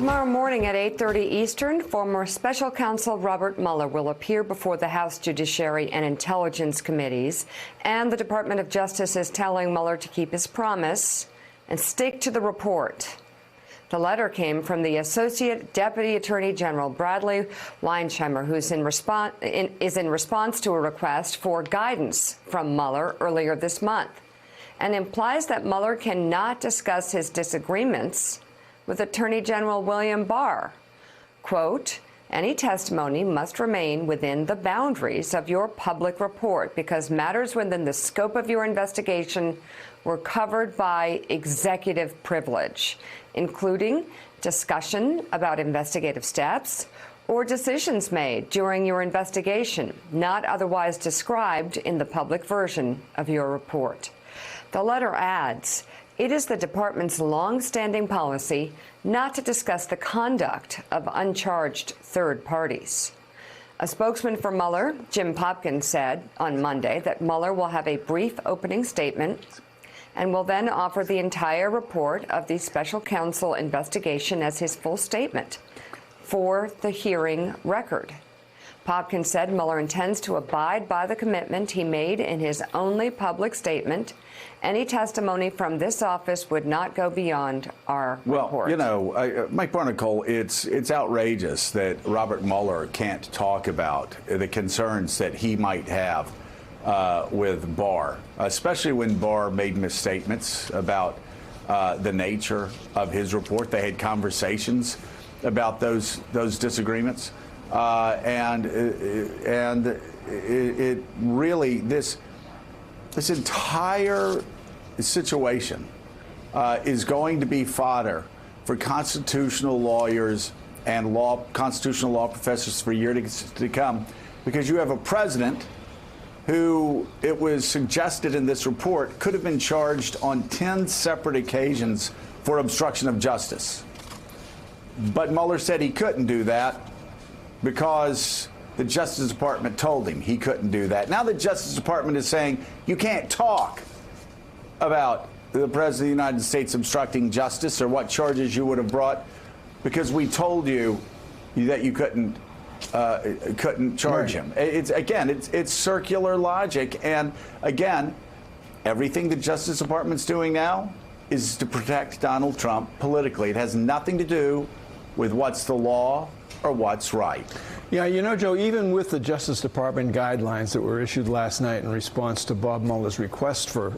Tomorrow morning at 8:30 Eastern, former special counsel Robert Mueller will appear before the House Judiciary and Intelligence Committees, and the Department of Justice is telling Mueller to keep his promise and stick to the report. The letter came from the Associate Deputy Attorney General Bradley Weinsheimer, who is in response to a request for guidance from Mueller earlier this month, and implies that Mueller cannot discuss his disagreements with Attorney General William Barr. Quote, any testimony must remain within the boundaries of your public report because matters within the scope of your investigation were covered by executive privilege, including discussion about investigative steps or decisions made during your investigation, not otherwise described in the public version of your report. The letter adds, it is the department's long-standing policy not to discuss the conduct of uncharged third parties. A spokesman for Mueller, Jim Popkins, said on Monday that Mueller will have a brief opening statement and will then offer the entire report of the special counsel investigation as his full statement for the hearing record. Popkins said Mueller intends to abide by the commitment he made in his only public statement. Any testimony from this office would not go beyond our report. Well, you know, Mike Barnicle, it's outrageous that Robert Mueller can't talk about the concerns that he might have with Barr, especially when Barr made misstatements about the nature of his report. They had conversations about those disagreements. And it really, this entire situation is going to be fodder for constitutional lawyers and constitutional law professors for years to come, because you have a president who, it was suggested in this report, could have been charged on 10 separate occasions for obstruction of justice. But Mueller said he couldn't do that because the Justice Department told him he couldn't do that. Now the Justice Department is saying you can't talk about the President of the United States obstructing justice or what charges you would have brought because we told you that you couldn't charge him. It's circular logic. And again, everything the Justice Department's doing now is to protect Donald Trump politically. It has nothing to do with what's the law or what's right. Yeah, you know, Joe, even with the Justice Department guidelines that were issued last night in response to Bob Mueller's request for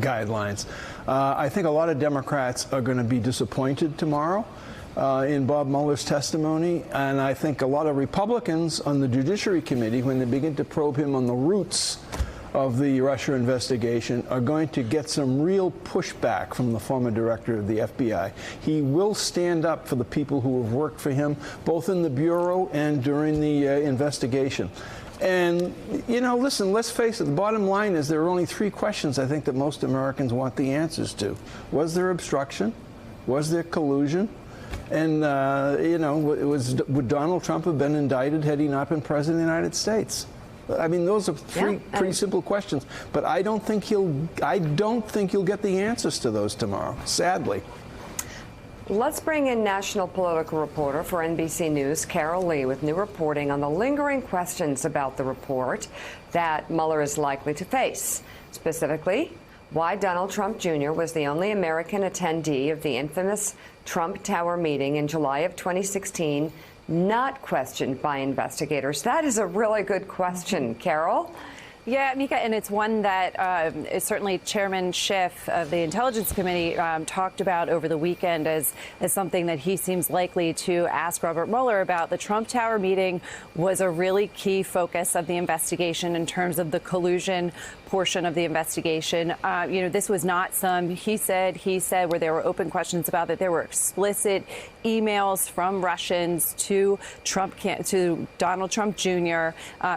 guidelines, I think a lot of Democrats are going to be disappointed tomorrow in Bob Mueller's testimony. And I think a lot of Republicans on the Judiciary Committee, when they begin to probe him on the roots of the Russia investigation, are going to get some real pushback from the former director of the FBI. He will stand up for the people who have worked for him, both in the Bureau and during the investigation. And, you know, listen, let's face it, the bottom line is there are only three questions I think that most Americans want the answers to. Was there obstruction? Was there collusion? And, you know, would Donald Trump have been indicted had he not been president of the United States? I mean, those are three pretty simple questions, but I don't think you'll get the answers to those tomorrow, sadly. Let's bring in national political reporter for NBC News, Carol Lee, with new reporting on the lingering questions about the report that Mueller is likely to face. Specifically, why Donald Trump Jr. was the only American attendee of the infamous Trump Tower meeting in July of 2016, not questioned by investigators. That is a really good question, Carol. Yeah, Mika, and it's one that is certainly Chairman Schiff of the Intelligence Committee talked about over the weekend as something that he seems likely to ask Robert Mueller about. The Trump Tower meeting was a really key focus of the investigation in terms of the collusion portion of the investigation. You know, this was not some he said, where there were open questions about it. There were explicit emails from Russians to Donald Trump Jr.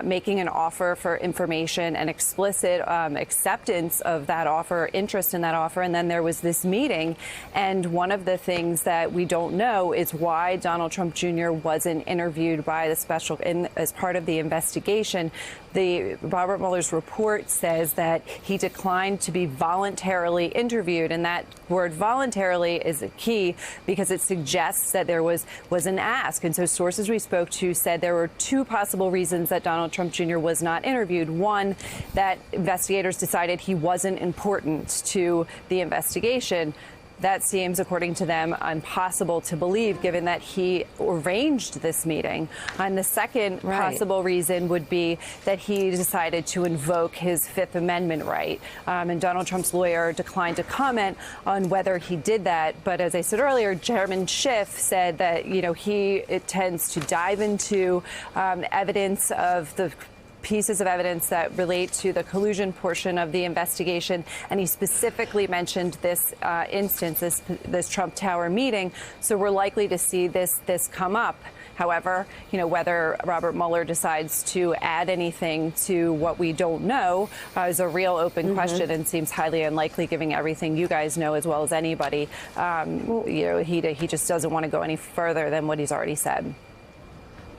Making an offer for information and explicit acceptance of that offer, interest in that offer. And then there was this meeting. And one of the things that we don't know is why Donald Trump Jr. wasn't interviewed by the special as part of the investigation. Robert Mueller's report says that he declined to be voluntarily interviewed, and that word voluntarily is a key because it suggests that there was an ask. And so sources we spoke to said there were two possible reasons that Donald Trump Jr. was not interviewed. One, that investigators decided he wasn't important to the investigation. That seems, according to them, impossible to believe, given that he arranged this meeting. And the second possible reason would be that he decided to invoke his Fifth Amendment right. And Donald Trump's lawyer declined to comment on whether he did that. But as I said earlier, Chairman Schiff said that, he tends to dive into evidence of the pieces of evidence that relate to the collusion portion of the investigation, and he specifically mentioned this instance, this Trump Tower meeting. So we're likely to see this come up. However, whether Robert Mueller decides to add anything to what we don't know is a real open question, and seems highly unlikely, given everything you guys know as well as anybody. He just doesn't want to go any further than what he's already said.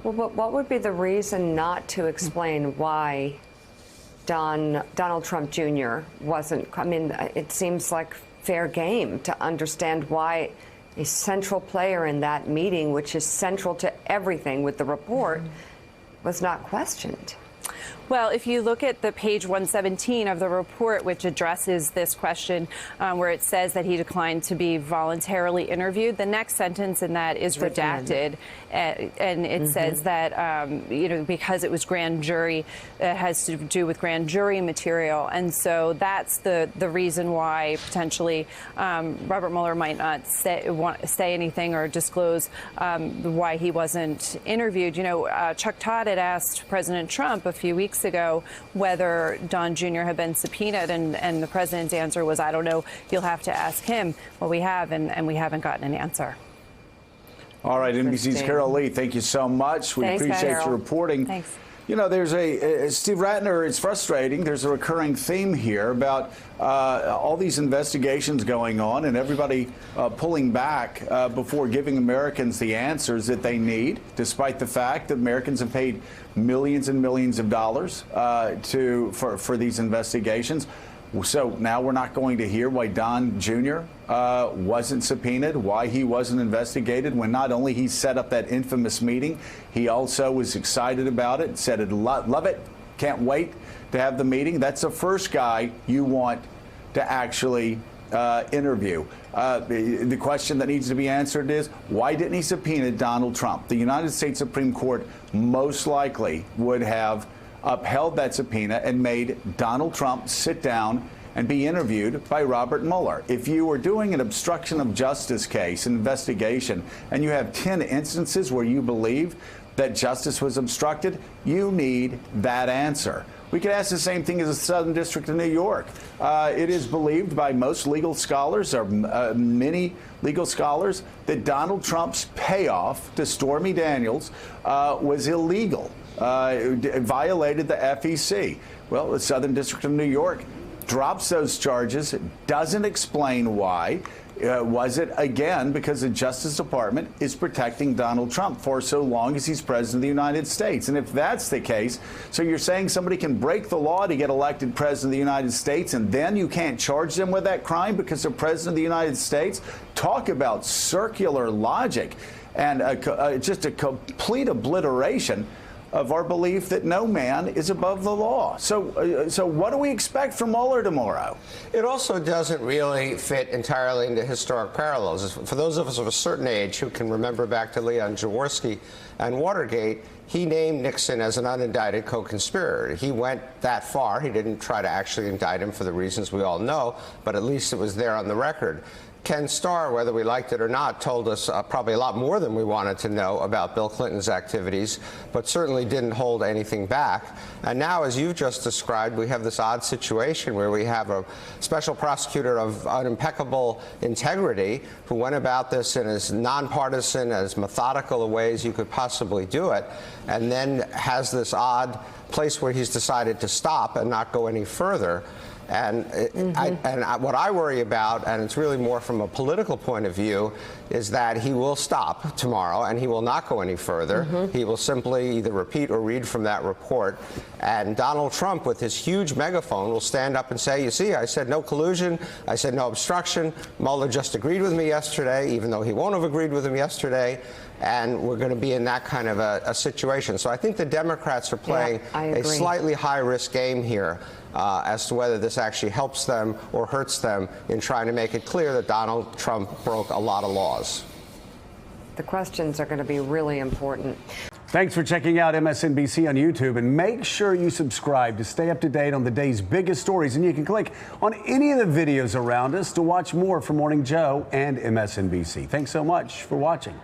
Well, but what would be the reason not to explain why Donald Trump Jr. wasn't? I mean, it seems like fair game to understand why a central player in that meeting, which is central to everything with the report, was not questioned. Well, if you look at the page 117 of the report, which addresses this question, where it says that he declined to be voluntarily interviewed, the next sentence in that is redacted, and it says that because it was grand jury, it has to do with grand jury material, and so that's the reason why potentially Robert Mueller might not say anything or disclose why he wasn't interviewed. Chuck Todd had asked President Trump a few weeks ago whether Don Jr. had been subpoenaed, and the president's answer was, I don't know, you'll have to ask him. Well, we have, and we haven't gotten an answer. All right, NBC's Carol Lee, thank you so much. We appreciate your reporting. Thanks. There's Steve Ratner, it's frustrating. There's a recurring theme here about all these investigations going on and everybody pulling back before giving Americans the answers that they need, despite the fact that Americans have paid millions and millions of dollars for these investigations. So now we're not going to hear why Don Jr. Wasn't subpoenaed, why he wasn't investigated, when not only he set up that infamous meeting, he also was excited about it, said he'd love it, can't wait to have the meeting. That's the first guy you want to actually interview. The question that needs to be answered is, why didn't he subpoena Donald Trump? The United States Supreme Court most likely would have upheld that subpoena and made Donald Trump sit down and be interviewed by Robert Mueller. If you were doing an obstruction of justice case, investigation, and you have 10 instances where you believe that justice was obstructed, you need that answer. We could ask the same thing as the Southern District of New York. It is believed by most legal scholars, or many legal scholars, that Donald Trump's payoff to Stormy Daniels was illegal. It violated the FEC. Well, the Southern District of New York drops those charges, doesn't explain why. Was it, again, because the Justice Department is protecting Donald Trump for so long as he's president of the United States? And if that's the case, so you're saying somebody can break the law to get elected president of the United States, and then you can't charge them with that crime because they're president of the United States? Talk about circular logic and just a complete obliteration of our belief that no man is above the law. So what do we expect from Mueller tomorrow? It also doesn't really fit entirely into historic parallels. For those of us of a certain age who can remember back to Leon Jaworski and Watergate, he named Nixon as an unindicted co-conspirator. He went that far. He didn't try to actually indict him for the reasons we all know, but at least it was there on the record. Ken Starr, whether we liked it or not, told us probably a lot more than we wanted to know about Bill Clinton's activities, but certainly didn't hold anything back. And now, as you've just described, we have this odd situation where we have a special prosecutor of impeccable integrity who went about this in as nonpartisan, as methodical a way as you could possibly do it, and then has this odd place where he's decided to stop and not go any further. And, what I worry about, and it's really more from a political point of view, is that he will stop tomorrow and he will not go any further. He will simply either repeat or read from that report. And Donald Trump, with his huge megaphone, will stand up and say, you see, I said no collusion, I said no obstruction. Mueller just agreed with me yesterday, even though he won't have agreed with him yesterday. And we're going to be in that kind of a situation. So I think the Democrats are playing a slightly high-risk game here as to whether this actually helps them or hurts them in trying to make it clear that Donald Trump broke a lot of laws. The questions are going to be really important. Thanks for checking out MSNBC on YouTube, and make sure you subscribe to stay up to date on the day's biggest stories. And you can click on any of the videos around us to watch more from Morning Joe and MSNBC. Thanks so much for watching.